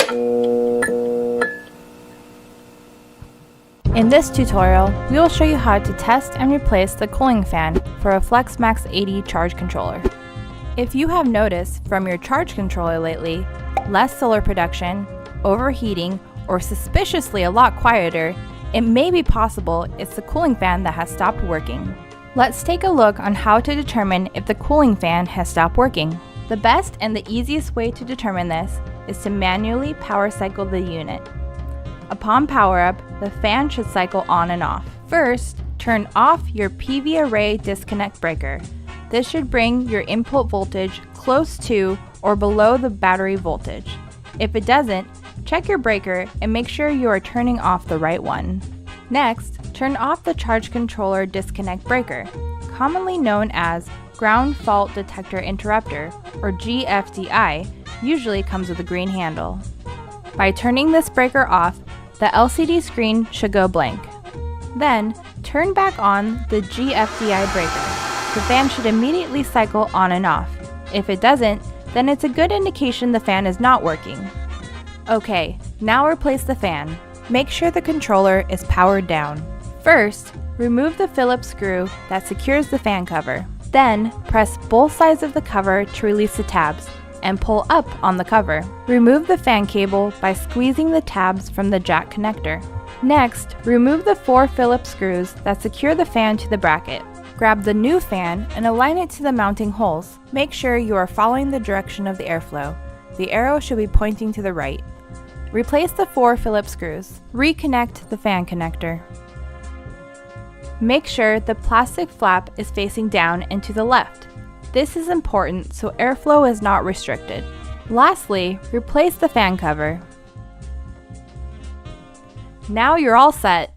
In this tutorial, we will show you how to test and replace the cooling fan for a FLEXmax 80 charge controller. If you have noticed from your charge controller lately, less solar production, overheating, or suspiciously a lot quieter, it may be possible it's the cooling fan that has stopped working. Let's take a look on how to determine if the cooling fan has stopped working. The best and the easiest way to determine this is to manually power cycle the unit. Upon power up, the fan should cycle on and off. First, turn off your PV array disconnect breaker. This should bring your input voltage close to or below the battery voltage. If it doesn't, check your breaker and make sure you are turning off the right one. Next, turn off the charge controller disconnect breaker, commonly known as ground fault detector interrupter, or GFDI, usually comes with a green handle. By turning this breaker off, the LCD screen should go blank. Then, turn back on the GFDI breaker. The fan should immediately cycle on and off. If it doesn't, then it's a good indication the fan is not working. Okay, now replace the fan. Make sure the controller is powered down. First, remove the Phillips screw that secures the fan cover. Then, press both sides of the cover to release the tabs and pull up on the cover. Remove the fan cable by squeezing the tabs from the jack connector. Next, remove the 4 Phillips screws that secure the fan to the bracket. Grab the new fan and align it to the mounting holes. Make sure you are following the direction of the airflow. The arrow should be pointing to the right. Replace the 4 Phillips screws. Reconnect the fan connector. Make sure the plastic flap is facing down and to the left. This is important so airflow is not restricted. Lastly, replace the fan cover. Now you're all set.